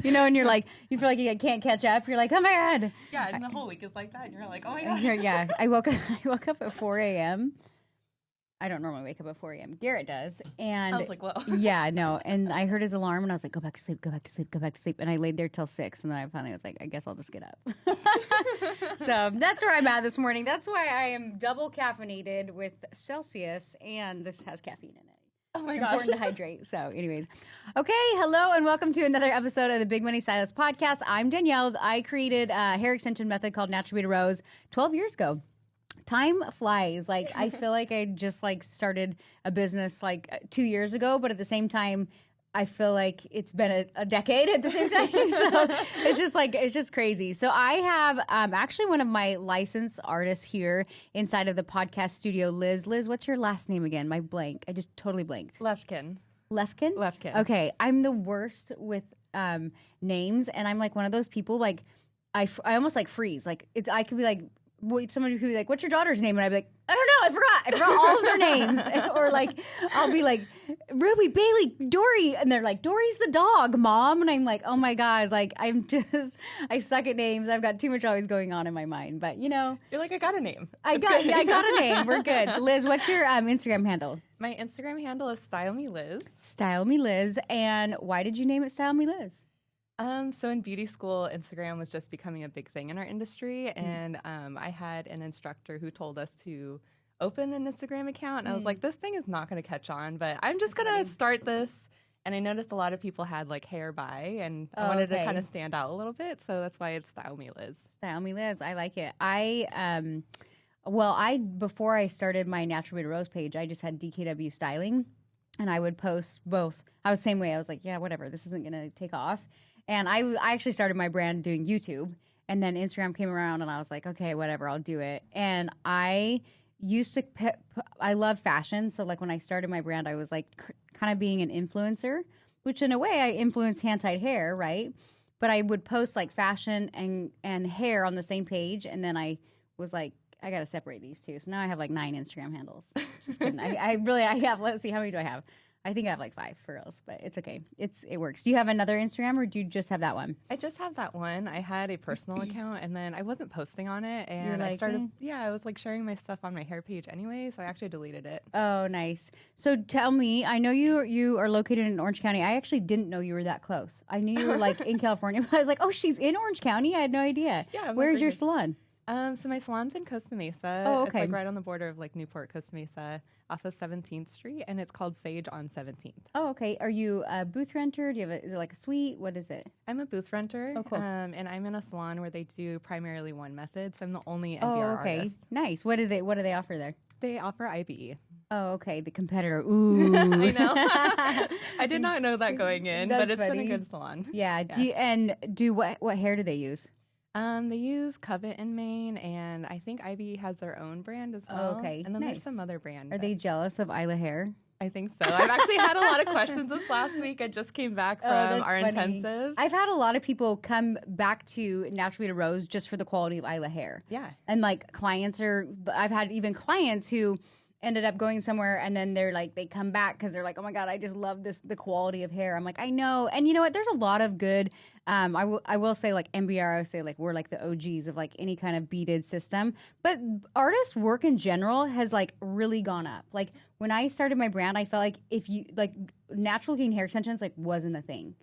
You know, and you're like, you feel like you can't catch up. You're like, oh my God. Yeah, and the whole week is like that. And you're like, oh my God. Yeah, I woke up at 4 a.m. I don't normally wake up at 4 a.m. Garrett does. And I was like, whoa. Yeah, no. And I heard his alarm and I was like, go back to sleep, go back to sleep, go back to sleep. And I laid there till 6. And then I finally was like, I guess I'll just get up. So that's where I'm at this morning. That's why I am double caffeinated with Celsius. And this has caffeine in it. Oh my It's gosh. important to hydrate. So anyways. Okay, hello and welcome to another episode of the Big Money Stylist Podcast. I'm Danielle. I created a hair extension method called Natural Beaded Rows 12 years ago. Time flies. Like, I feel like I just started a business 2 years ago, but at the same time, I feel like it's been a decade at the same time. So it's just crazy. So I have actually one of my licensed artists here inside of the podcast studio, Liz. Liz, what's your last name again? My blank. I just totally blanked. Lefkin. Lefkin? Lefkin. Okay. I'm the worst with names, and I'm like one of those people, like, I almost freeze. Like, I could be like, somebody who be like, what's your daughter's name? And I'd be like, I don't know. I forgot all of their names. Or like, I'll be like, Ruby, Bailey, Dory. And they're like, Dory's the dog, Mom. And I'm like, oh my God. Like, I suck at names. I've got too much always going on in my mind. But, you know. You're like, I got a name. I got a name. We're good. So Liz, what's your Instagram handle? My Instagram handle is Style Me Liz. Style Me Liz. And why did you name it Style Me Liz? So in beauty school, Instagram was just becoming a big thing in our industry. And I had an instructor who told us to open an Instagram account. And I was like, this thing is not going to catch on, but I'm just going to start this. And I noticed a lot of people had hair buy, and I wanted to kind of stand out a little bit. So that's why it's Style Me Liz. Style Me Liz. I like it. Before I started my Natural Beaded Rows page, I just had DKW styling, and I would post both. I was the same way. I was like, yeah, whatever. This isn't going to take off. And I actually started my brand doing YouTube, and then Instagram came around, and I was like, okay, whatever, I'll do it. And I used to, I love fashion. So when I started my brand, I was kind of being an influencer, which in a way I influence hand-tied hair, right? But I would post fashion and hair on the same page. And then I was like, I got to separate these two. So now I have 9 Instagram handles. Just kidding. I have, let's see, how many do I have? I think I have 5 for reals, but it's okay. It works. Do you have another Instagram, or do you just have that one? I just have that one. I had a personal account, and then I wasn't posting on it, and I started, I was sharing my stuff on my hair page anyway, so I actually deleted it. Oh, nice. So tell me, I know you are located in Orange County. I actually didn't know you were that close. I knew you were in California, but I was like, oh, she's in Orange County? I had no idea. Yeah. Where's your salon? So my salon's in Costa Mesa. Oh, okay. It's right on the border of Newport, Costa Mesa, off of 17th Street, and it's called Sage on 17th. Oh, okay. Are you a booth renter? Do you have is it a suite? What is it? I'm a booth renter. Oh, cool. And I'm in a salon where they do primarily one method, so I'm the only NBR artist. Nice. What do they offer there? They offer IBE. Oh, okay. The competitor. Ooh. I know. I did not know that going in, but it's been a good salon. Yeah. What hair do they use? They use Covet in Maine, and I think IBE has their own brand as well. Oh, okay. And then there's some other brand. Are they jealous of Isla hair? I think so. I've actually had a lot of questions this last week. I just came back from our funny. intensive. I've had a lot of people come back to Natural Beaded Rows just for the quality of Isla hair. Yeah. And I've had even clients who ended up going somewhere, and then they come back because they're like, oh my God, I just love the quality of hair. I'm like, I know. And you know what? There's a lot of good, I will say NBR, I would say we're the OGs of any kind of beaded system. But artists' work in general has really gone up. When I started my brand, I felt if you, natural looking hair extensions wasn't a thing.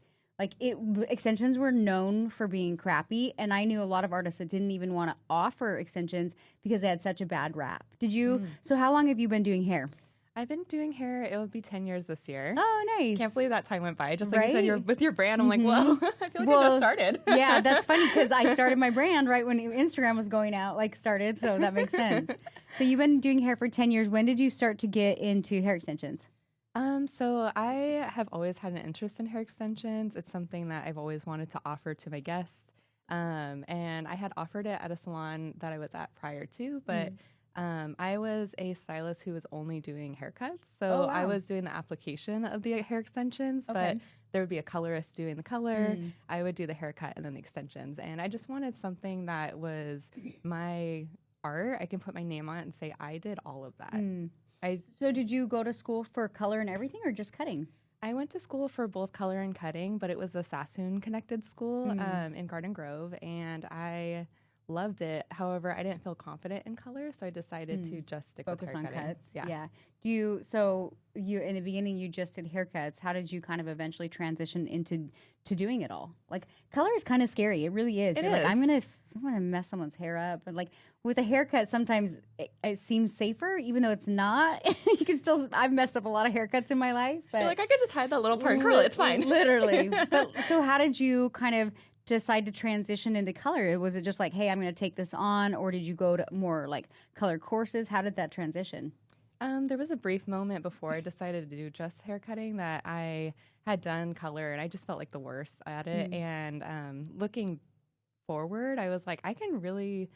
Extensions were known for being crappy, and I knew a lot of artists that didn't even want to offer extensions because they had such a bad rap. Did you? So how long have you been doing hair? I've been doing hair. It will be 10 years this year. Oh, nice. Can't believe that time went by. Just like you said, you're with your brand. I'm like, whoa, I feel like I just started. Yeah, that's funny because I started my brand right when Instagram was going out, started. So that makes sense. So you've been doing hair for 10 years. When did you start to get into hair extensions? So I have always had an interest in hair extensions. It's something that I've always wanted to offer to my guests. And I had offered it at a salon that I was at prior to, but I was a stylist who was only doing haircuts. So I was doing the application of the hair extensions, but there would be a colorist doing the color. I would do the haircut and then the extensions. And I just wanted something that was my art. I can put my name on it and say I did all of that. So did you go to school for color and everything, or just cutting? I went to school for both color and cutting, but it was a Sassoon connected school in Garden Grove, and I loved it. However, I didn't feel confident in color, so I decided to just stick Focus with on haircutting. cuts. Yeah. Do you, so you, in the beginning, you just did haircuts. How did you kind of eventually transition into doing it all? Like, color is kind of scary. It really is. It You're is. like, I'm going to mess someone's hair up. And like with a haircut, sometimes it seems safer, even though it's not. You can still, I've messed up a lot of haircuts in my life. But You're like, I could just hide that little part and curl it. It's fine. Literally. But so how did you kind of decide to transition into color? Was it just like, hey, I'm going to take this on, or did you go to more like color courses? How did that transition? There was a brief moment before I decided to do just hair cutting that I had done color, and I just felt like the worst at it. And looking forward, I was like, I can really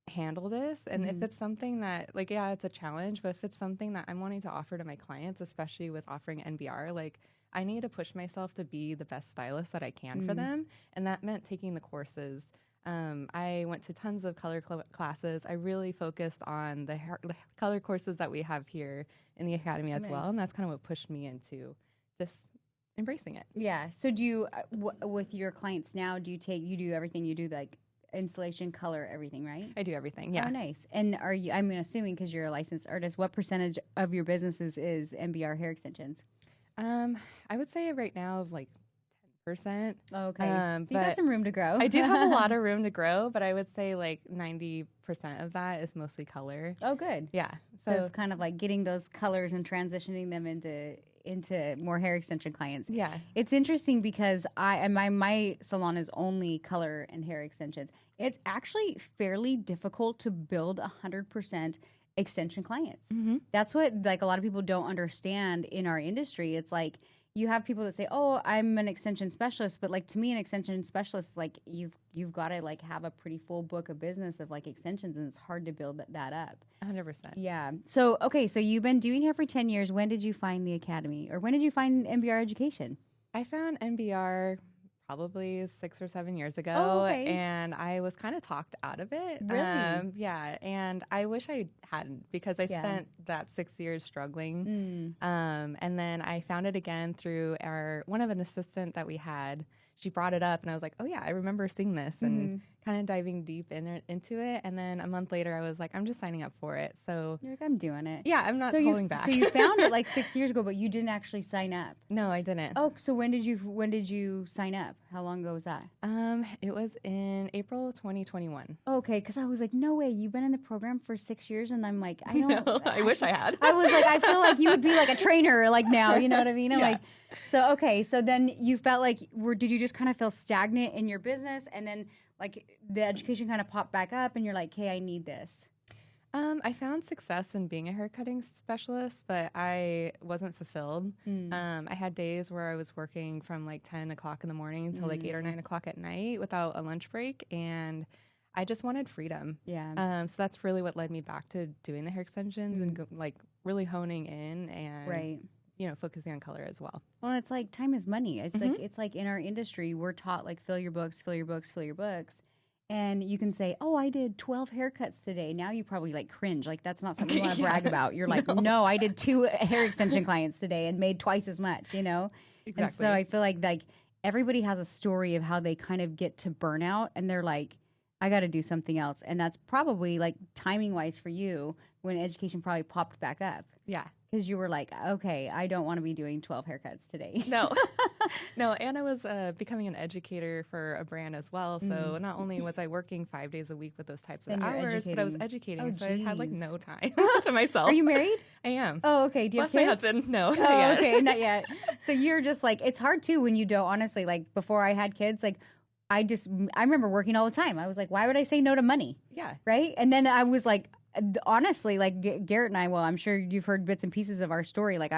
handle this. And if it's something that, like, yeah, it's a challenge, but if it's something that I'm wanting to offer to my clients, especially with offering NBR, like, I need to push myself to be the best stylist that I can for them. And that meant taking the courses. I went to tons of color classes. I really focused on the color courses that we have here in the academy as well. And that's kind of what pushed me into just embracing it. Yeah. So do you, with your clients now, do you do everything? You do like installation, color, everything, right? I do everything. Yeah. Oh, nice. And are you, I'm assuming because you're a licensed artist, what percentage of your business is NBR hair extensions? I would say right now like 10%. Okay. So you got some room to grow. I do have a lot of room to grow, but I would say like 90% of that is mostly color. Oh, good. Yeah. So it's kind of like getting those colors and transitioning them into more hair extension clients. Yeah. It's interesting because my salon is only color and hair extensions. It's actually fairly difficult to build 100% extension clients. That's what like a lot of people don't understand in our industry. It's like you have people that say, "Oh, I'm an extension specialist," but like to me, an extension specialist, like you've got to like have a pretty full book of business of like extensions, and it's hard to build that up. 100%. Yeah. So okay, so you've been doing hair for 10 years. When did you find the academy, or when did you find NBR Education? I found NBR probably 6 or 7 years ago, Oh, okay. and I was kind of talked out of it. Really? Yeah, and I wish I hadn't because I spent that 6 years struggling. And then I found it again through one of an assistant that we had. She brought it up, and I was like, oh, yeah, I remember seeing this and kind of diving deep into it. And then a month later, I was like, I'm just signing up for it. So You're like, I'm doing it. yeah, I'm not holding back. So you found it like 6 years ago, but you didn't actually sign up. No, I didn't. Oh, so when did you sign up? How long ago was that? It was in April 2021. Okay, because I was like, no way, you've been in the program for 6 years, and I'm like, I don't. No, I wish I had. I was like, I feel like you would be like a trainer like now, you know what I mean? I'm like, so okay, so then you felt like, did you just kind of feel stagnant in your business, and then like the education kind of popped back up, and you're like, hey, I need this? I found success in being a haircutting specialist, but I wasn't fulfilled. I had days where I was working from like 10 o'clock in the morning until like 8 or 9 o'clock at night without a lunch break, and I just wanted freedom. Yeah. So that's really what led me back to doing the hair extensions and like really honing in and focusing on color as well. Well, it's like time is money. It's like in our industry, we're taught like fill your books, fill your books, fill your books. And you can say, oh, I did 12 haircuts today. Now you probably like cringe. Like that's not something you want to brag about. You're like, no, I did 2 hair extension clients today and made twice as much, you know? Exactly. And so I feel like everybody has a story of how they kind of get to burnout, and they're like, I got to do something else. And that's probably like timing wise for you when education probably popped back up. Yeah. Because you were like, okay, I don't want to be doing 12 haircuts today. No. No, and I was becoming an educator for a brand as well. So not only was I working 5 days a week with those types of hours, but I was educating. Oh, so I had like geez. no time to myself. Are you married? I am. Oh, okay. Do you Plus have my kids? husband. No, not Oh, yet. okay, not yet. So you're just like, it's hard too when you don't, honestly, like before I had kids, like I remember working all the time. I was like, why would I say no to money? Yeah. Right? And then I was like, honestly, like Garrett and I, well, I'm sure you've heard bits and pieces of our story. Like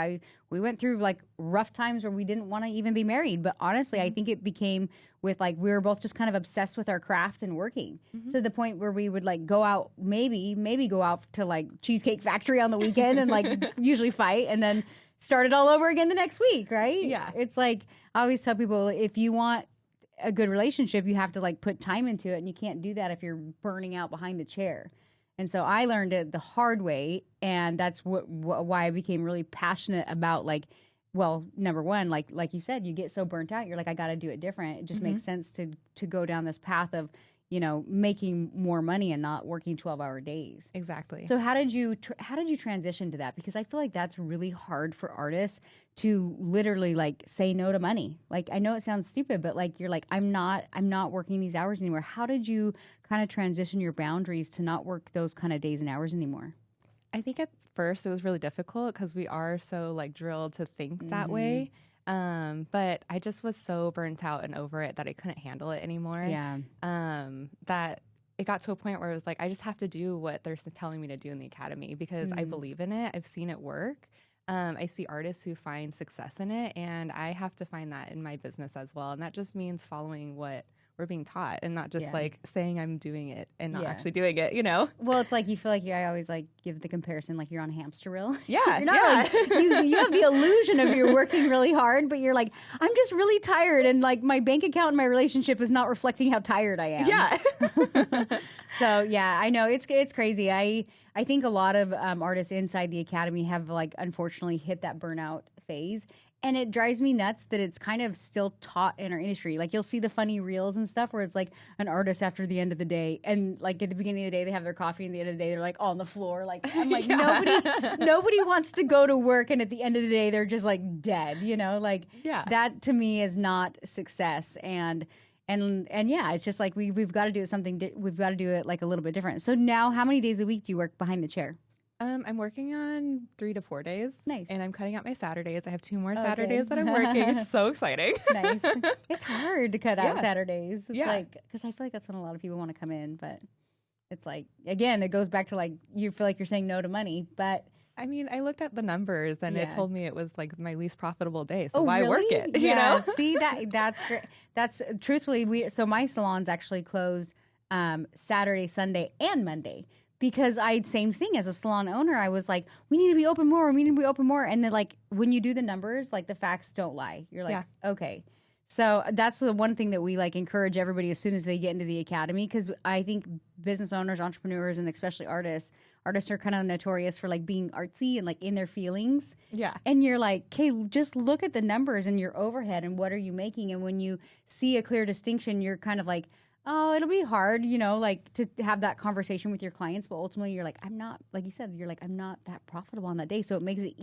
we went through like rough times where we didn't want to even be married. But honestly, I think it became with like, we were both just kind of obsessed with our craft and working to the point where we would like go out, maybe go out to like Cheesecake Factory on the weekend and like usually fight and then start it all over again the next week. Right. Yeah. It's like, I always tell people, if you want a good relationship, you have to like put time into it, and you can't do that if you're burning out behind the chair. And so I learned it the hard way, and that's why I became really passionate about like well, number one, like you said, you get so burnt out. You're like, I got to do it different. It just makes sense to go down this path of, making more money and not working 12-hour days. Exactly. So how did you transition to that? Because I feel like that's really hard for artists to literally like say no to money. Like, I know it sounds stupid, but like, you're like, I'm not working these hours anymore. How did you kind of transition your boundaries to not work those kind of days and hours anymore? I think at first it was really difficult because we are so like drilled to think that way. But I just was so burnt out and over it that I couldn't handle it anymore. Yeah. That it got to a point where it was like, I just have to do what they're telling me to do in the academy because I believe in it. I've seen it work. I see artists who find success in it, and I have to find that in my business as well. And that just means following what we're being taught and not just like saying I'm doing it and not actually doing it, Well, it's like you feel like I always like give the comparison like you're on a hamster wheel. Yeah. You're not like, you have the illusion of you're working really hard, but you're like, I'm just really tired, and like my bank account and my relationship is not reflecting how tired I am. Yeah. So yeah, I know it's crazy. I think a lot of artists inside the academy have like unfortunately hit that burnout phase. And it drives me nuts that it's kind of still taught in our industry. Like, you'll see the funny reels and stuff where it's like an artist after the end of the day, and like at the beginning of the day they have their coffee, and at the end of the day they're like on the floor. Like, I'm like, nobody wants to go to work, and at the end of the day they're just like dead. Like that to me is not success. And yeah, it's just like we've got to do something. We've got to do it like a little bit different. So now, how many days a week do you work behind the chair? I'm working on 3 to 4 days. Nice. And I'm cutting out my Saturdays. I have 2 more Saturdays that I'm working. It's so exciting. Nice. It's hard to cut out Saturdays. It's like, because I feel like that's when a lot of people want to come in, but it's like, again, it goes back to like, you feel like you're saying no to money, but. I mean, I looked at the numbers and it told me it was like my least profitable day. So why really? Work it? Yeah. You know? See, that's great. That's truthfully, so my salon's actually closed Saturday, Sunday, and Monday. Because same thing as a salon owner, I was like, we need to be open more. And then like, when you do the numbers, like the facts don't lie. You're like, okay. So that's the one thing that we like encourage everybody as soon as they get into the academy. Cause I think business owners, entrepreneurs, and especially artists are kind of notorious for like being artsy and like in their feelings. Yeah. And you're like, okay, just look at the numbers and your overhead and what are you making? And when you see a clear distinction, you're kind of like, oh, it'll be hard, like to have that conversation with your clients. But ultimately, you're like, I'm not, like you said, you're like, I'm not that profitable on that day. So it makes it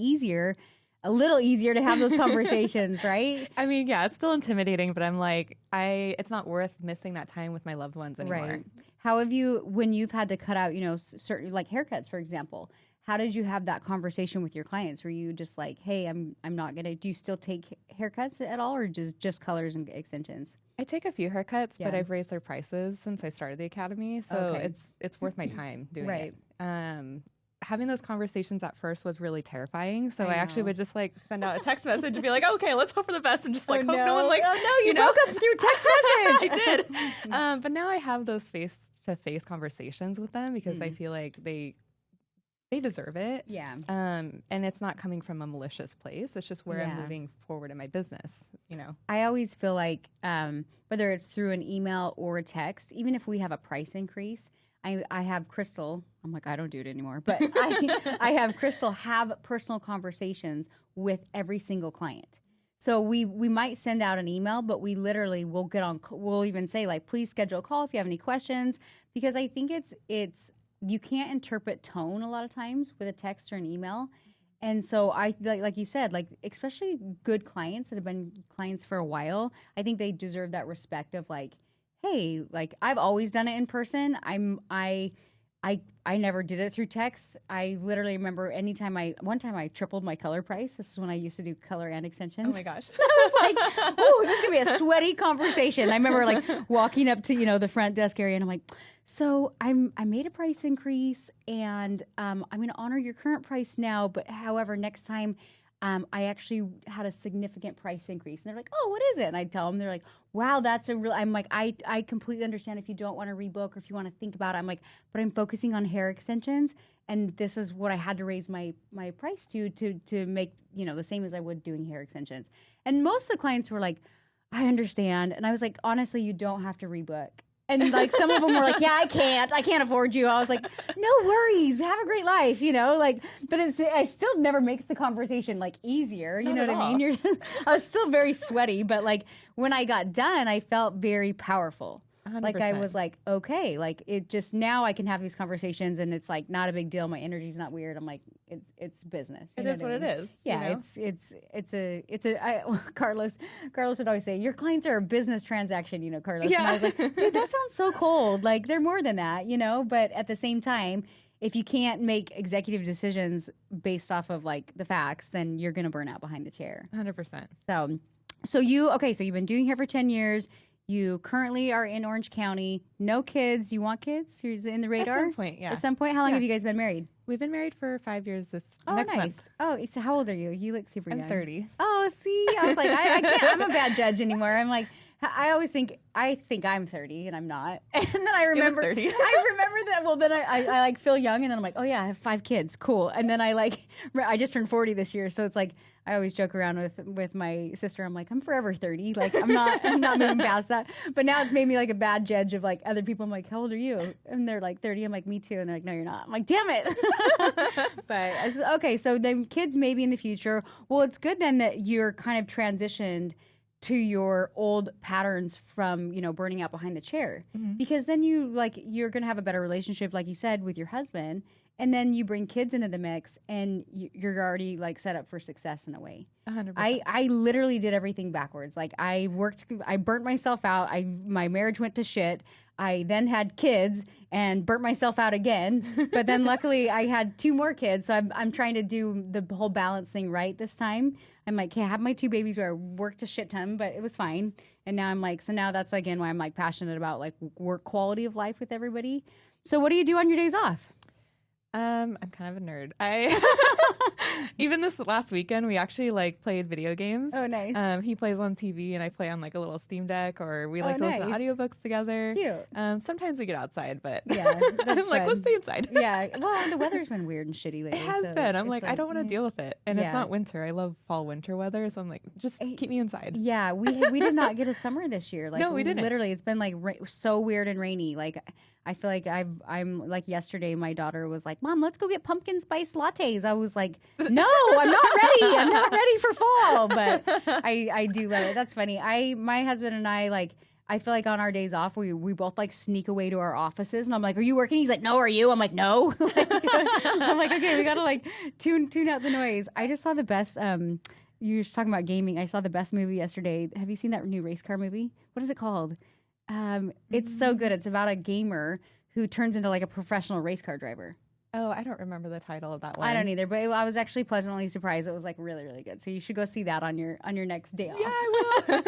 a little easier to have those conversations, right? I mean, yeah, it's still intimidating, but I'm like, it's not worth missing that time with my loved ones anymore. Right. How have you, when you've had to cut out, certain like haircuts, for example, how did you have that conversation with your clients? Were you just like, hey, I'm not going to, do you still take haircuts at all, or just colors and extensions? I take a few haircuts, but I've raised their prices since I started the academy, so it's worth my time doing it. Having those conversations at first was really terrifying, so I actually would just like send out a text message and be like, okay, let's hope for the best, and just like hope no one like, you broke up through text message. I did. But now I have those face-to-face conversations with them because I feel like they deserve it. Yeah. And it's not coming from a malicious place. It's just where I'm moving forward in my business, I always feel like whether it's through an email or a text, even if we have a price increase, I have Crystal, I'm like, I don't do it anymore, but I have Crystal have personal conversations with every single client. So we might send out an email, but we literally will we'll even say like, please schedule a call if you have any questions, because I think it's you can't interpret tone a lot of times with a text or an email. And so I like you said, like especially good clients that have been clients for a while, I think they deserve that respect of like, hey, like I've always done it in person. I never did it through text. I literally remember one time I tripled my color price. This is when I used to do color and extensions. Oh my gosh. I was like, oh, this is going to be a sweaty conversation. I remember like walking up to, the front desk area and I'm like, so I made a price increase and I'm going to honor your current price now. But however, next time I actually had a significant price increase. And they're like, oh, what is it? And I tell them, they're like, wow, that's I'm like, I completely understand if you don't want to rebook or if you want to think about it. I'm like, but I'm focusing on hair extensions. And this is what I had to raise my price to make, the same as I would doing hair extensions. And most of the clients were like, I understand. And I was like, honestly, you don't have to rebook. And like some of them were like, yeah, I can't afford you. I was like, no worries, have a great life, you know, like, but it still never makes the conversation like easier. You know what I mean? I was still very sweaty, but like when I got done, I felt very powerful. 100%. Like I was like, okay, like it just, now I can have these conversations and it's like not a big deal. My energy's not weird. I'm like, it's business. It is what it is. Yeah. You know? Carlos would always say, your clients are a business transaction, you know, Carlos. Yeah. And I was like, dude, that sounds so cold. Like they're more than that, you know, but at the same time, if you can't make executive decisions based off of like the facts, then you're going to burn out behind the chair. 100%. So you've been doing hair for 10 years. You currently are in Orange County. No kids. You want kids? Who's in the radar? At some point, yeah. At some point? How long have you guys been married? We've been married for 5 years nice. next month. Oh, so how old are you? You look super young. I'm 30. Oh, see? I was like, I can't. I'm a bad judge anymore. I'm like, I always think I'm 30 and I'm not. And then I remember, You look 30. I remember that. Well, then I like feel young and then I'm like, oh yeah, I have 5 kids. Cool. And then I just turned 40 this year. So it's like, I always joke around with my sister. I'm like, I'm forever 30. Like I'm not moving past that. But now it's made me like a bad judge of like other people. I'm like, how old are you? And they're like 30. I'm like, me too. And they're like, no, you're not. I'm like, damn it. But okay. So the kids maybe in the future. Well, it's good then that you're kind of transitioned to your old patterns from, you know, burning out behind the chair, because then you're going to have a better relationship, like you said, with your husband. And then you bring kids into the mix and you're already like set up for success in a way. 100%. I literally did everything backwards. Like I burnt myself out. My marriage went to shit. I then had kids and burnt myself out again. But then luckily I had 2 more kids. So I'm trying to do the whole balance thing right this time. I'm like, okay, I have my 2 babies where I worked a shit ton, but it was fine. And now I'm like, so now that's again why I'm like passionate about like work quality of life with everybody. So what do you do on your days off? I'm kind of a nerd. Even this last weekend, we actually like played video games. Oh, nice. He plays on TV and I play on like a little Steam Deck, or we like to listen to audiobooks together. Cute. Sometimes we get outside, but yeah, I'm like, let's stay inside. Yeah. Well, the weather's been weird and shitty lately. It has been. I'm like, I don't want to deal with it. And Yeah. it's not winter. I love fall winter weather. So I'm like, just keep me inside. Yeah. We did not get a summer this year. Like, no, we didn't. Literally, it's been like so weird and rainy. Like, I feel like I'm like yesterday, my daughter was like, Mom, let's go get pumpkin spice lattes. I was like, no, I'm not ready. I'm not ready for fall. But I do love it. That's funny. My husband and I feel like on our days off, we both like sneak away to our offices. And I'm like, are you working? He's like, no, are you? I'm like, no. I'm like, okay, we got to like tune out the noise. I just saw the best, you were just talking about gaming. I saw the best movie yesterday. Have you seen that new race car movie? What is it called? It's so good. It's about a gamer who turns into like a professional race car driver. Oh, I don't remember the title of that one. I don't either, but I was actually pleasantly surprised. It was like really, really good. So you should go see that on your next day off. Yeah, I will.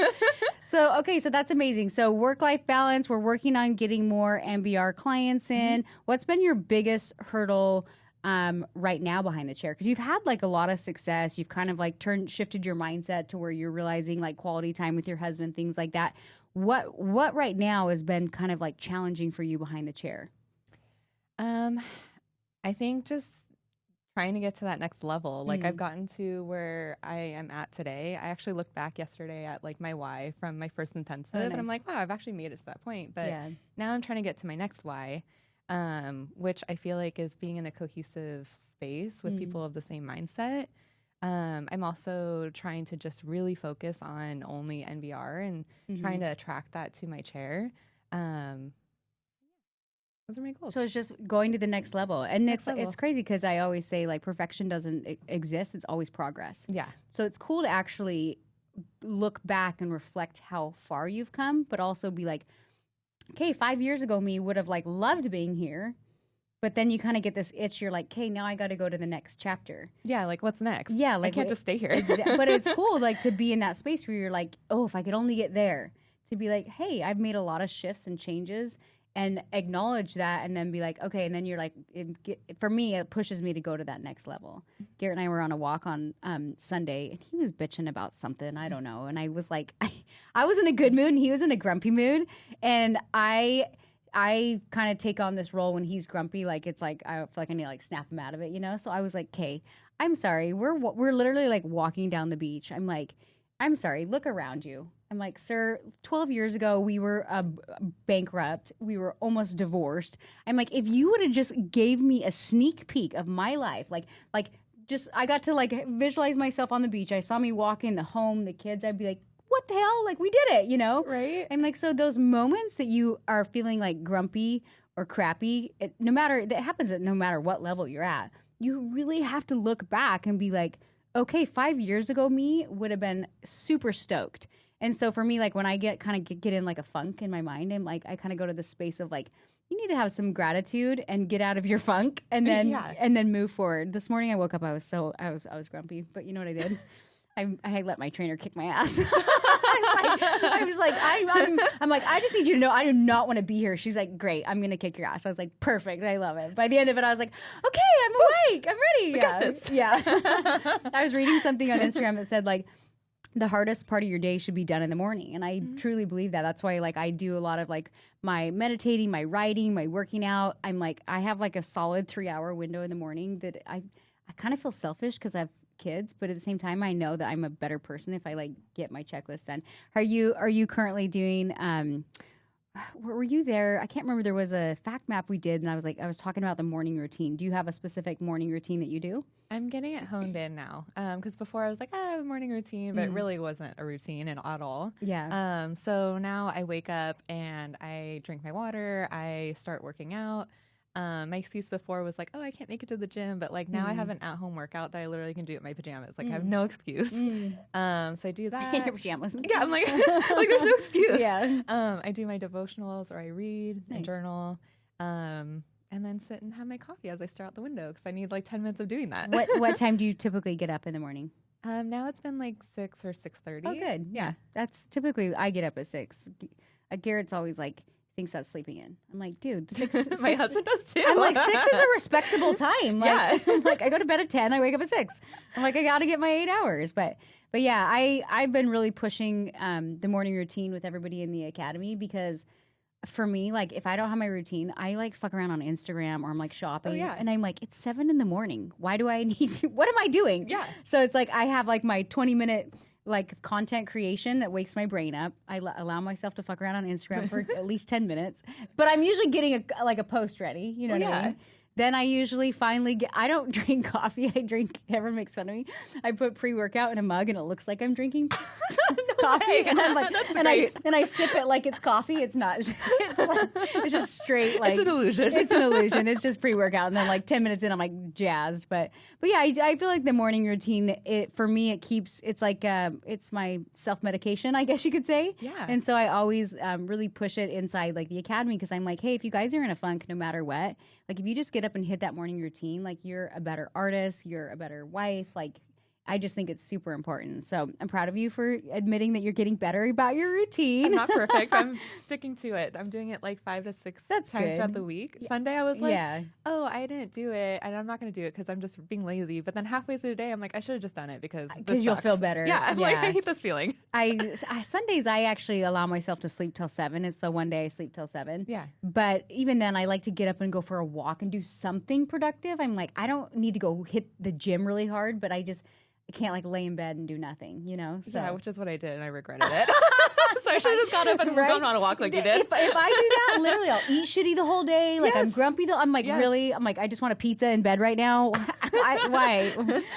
So that's amazing. So work-life balance. We're working on getting more NBR clients in. What's been your biggest hurdle right now behind the chair? Because you've had like a lot of success. You've kind of like shifted your mindset to where you're realizing like quality time with your husband, things like that. What right now has been kind of like challenging for you behind the chair? I think just trying to get to that next level. Like I've gotten to where I am at today. I actually looked back yesterday at like my why from my first intensive, and I'm like, wow, I've actually made it to that point. But now I'm trying to get to my next why, which I feel like is being in a cohesive space with people of the same mindset. I'm also trying to just really focus on only NBR and trying to attract that to my chair. Those are my goals. So it's just going to the next level. And it's crazy because I always say like perfection doesn't exist. It's always progress. Yeah. So it's cool to actually look back and reflect how far you've come, but also be like, okay, 5 years ago me would have like loved being here. But then you kind of get this itch. You're like, okay, now I got to go to the next chapter. Yeah, like what's next? Yeah, like I can't just stay here. But it's cool, like to be in that space where you're like, oh, if I could only get there. To be like, hey, I've made a lot of shifts and changes, and acknowledge that, and then be like, okay. And then you're like, for me, it pushes me to go to that next level. Garrett and I were on a walk on Sunday, and he was bitching about something, I don't know. And I was like, I was in a good mood, and he was in a grumpy mood, and I kind of take on this role when he's grumpy. Like, it's like, I feel like I need to like snap him out of it, you know? So I was like, okay, I'm sorry. We're literally like walking down the beach. I'm like, I'm sorry. Look around you. I'm like, sir, 12 years ago, we were bankrupt. We were almost divorced. I'm like, if you would have just gave me a sneak peek of my life, just I got to like visualize myself on the beach. I saw me walking the home, the kids. I'd be like, what the hell? Like, we did it, you know? Right. I'm like, so those moments that you are feeling like grumpy or crappy, that happens at no matter what level you're at. You really have to look back and be like, okay, 5 years ago, me would have been super stoked. And so for me, like when I get in like a funk in my mind, I'm like, I kind of go to the space of like, you need to have some gratitude and get out of your funk and then and then move forward. This morning I woke up, I was grumpy, but you know what I did? I let my trainer kick my ass. I was like, I'm like, I just need you to know I do not want to be here. She's like, great, I'm gonna kick your ass. I was like, perfect, I love it. By the end of it, I was like, okay, I'm awake, I'm ready. We got this. Yeah. I was reading something on Instagram that said like, the hardest part of your day should be done in the morning. And I truly believe that. That's why like I do a lot of like my meditating, my writing, my working out. I'm like, I have like a solid 3-hour window in the morning that I kind of feel selfish because I have kids, but at the same time I know that I'm a better person if I like get my checklist done. Are you currently doing were you there? I can't remember. There was a fact map we did and I was talking about the morning routine. Do you have a specific morning routine that you do? I'm getting it honed in now because before I was like, I have a morning routine, but it really wasn't a routine at all. Yeah. So now I wake up and I drink my water. I start working out. My excuse before was like, oh, I can't make it to the gym. But like now I have an at-home workout that I literally can do in my pajamas. Like I have no excuse. So I do that. In your pajamas. Yeah, I'm like, like there's no excuse. Yeah. I do my devotionals or I read and journal. And then sit and have my coffee as I stare out the window because I need like 10 minutes of doing that. What time do you typically get up in the morning? Now it's been like 6 or 6:30. Oh, good. Yeah. That's typically, I get up at 6. Garrett's always like, thinks that's sleeping in. I'm like, dude, 6. My husband does too. I'm like, 6 is a respectable time. Like, Yeah. I'm like, I go to bed at 10, I wake up at 6. I'm like, I got to get my 8 hours. But yeah, I've been really pushing the morning routine with everybody in the academy because for me, like if I don't have my routine, I like fuck around on Instagram or I'm like shopping and I'm like, it's 7 a.m. Why do I need to, what am I doing? Yeah. So it's like, I have like my 20-minute like content creation that wakes my brain up. I allow myself to fuck around on Instagram for at least 10 minutes, but I'm usually getting a post ready. You know what I mean? Then I usually finally I don't drink coffee. Everyone makes fun of me. I put pre-workout in a mug and it looks like I'm drinking coffee. And I'm like, I sip it like it's coffee. It's not. It's just straight like. It's an illusion. It's an illusion. It's just pre-workout. And then like 10 minutes in, I'm like jazzed. But yeah, I feel like the morning routine, for me, it's like, it's my self-medication, I guess you could say. Yeah. And so I always really push it inside like the academy because I'm like, hey, if you guys are in a funk, no matter what, like if you just get up and hit that morning routine, like you're a better artist, you're a better wife. Like I just think it's super important. So I'm proud of you for admitting that you're getting better about your routine. I'm not perfect. I'm sticking to it. I'm doing it like 5 to 6 times throughout the week. Yeah. Sunday I was like, oh, I didn't do it. And I'm not going to do it because I'm just being lazy. But then halfway through the day, I'm like, I should have just done it because you'll feel better. Yeah. Like, I hate this feeling. Sundays, I actually allow myself to sleep till 7. It's the one day I sleep till 7. Yeah. But even then, I like to get up and go for a walk and do something productive. I'm like, I don't need to go hit the gym really hard, but I can't like lay in bed and do nothing, you know? So. Yeah, which is what I did and I regretted it. So I should have just got up and gone on a walk like you did. If I do that, literally I'll eat shitty the whole day. Like I'm grumpy though. I'm like, really? I'm like, I just want a pizza in bed right now. Why?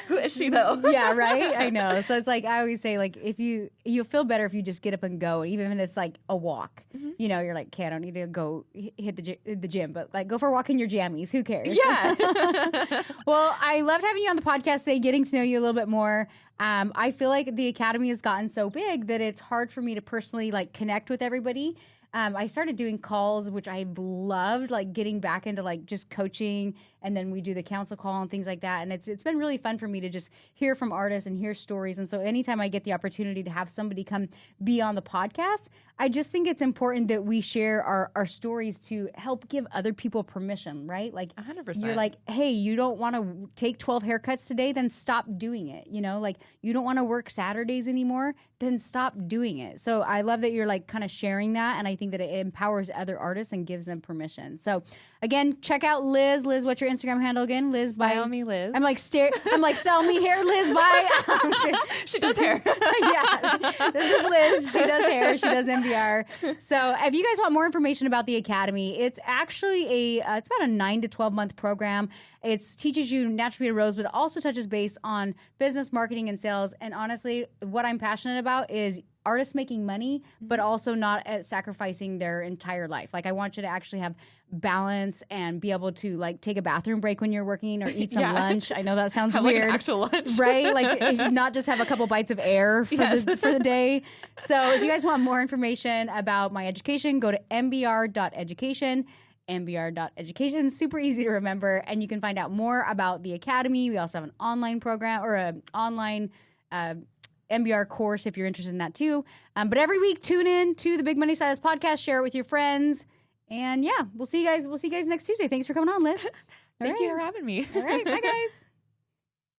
Who is she though? Yeah, right? I know. So it's like, I always say like, you'll feel better if you just get up and go. Even if it's like a walk, you know, you're like, okay, I don't need to go hit the gym, but like go for a walk in your jammies. Who cares? Yeah. Well, I loved having you on the podcast today, getting to know you a little bit more. I feel like the academy has gotten so big that it's hard for me to personally like connect with everybody. I started doing calls, which I've loved, like getting back into like just coaching, and then we do the council call and things like that. And it's been really fun for me to just hear from artists and hear stories. And so anytime I get the opportunity to have somebody come be on the podcast, I just think it's important that we share our stories to help give other people permission, right? Like 100%. You're like, hey, you don't want to take 12 haircuts today, then stop doing it. You know, like you don't want to work Saturdays anymore, then stop doing it. So I love that you're like kind of sharing that. And I think think that it empowers other artists and gives them permission. So again, check out Liz. Liz, what's your Instagram handle again? Liz by Style me, Liz. I'm like style me hair, Liz by She does hair. Yeah, this is Liz. She does hair. She does NBR. So if you guys want more information about the Academy, it's actually it's about a 9 to 12 month program. It teaches you Natural Beaded Rows, but it also touches base on business, marketing, and sales. And honestly, what I'm passionate about is artists making money, but also not sacrificing their entire life. Like, I want you to actually have balance and be able to like take a bathroom break when you're working or eat some lunch. I know that sounds have weird. Like an actual lunch. Right? Like, not just have a couple bites of air for, for the day. So if you guys want more information about my education, go to nbr.education. NBR.education, super easy to remember, and you can find out more about the Academy. We also have an online program or an online NBR course if you're interested in that too. But every week, tune in to the Big Money Stylist podcast, share it with your friends, and yeah, we'll see you guys. We'll see you guys next Tuesday. Thanks for coming on, Liz. Thank you for having me. All right, bye guys.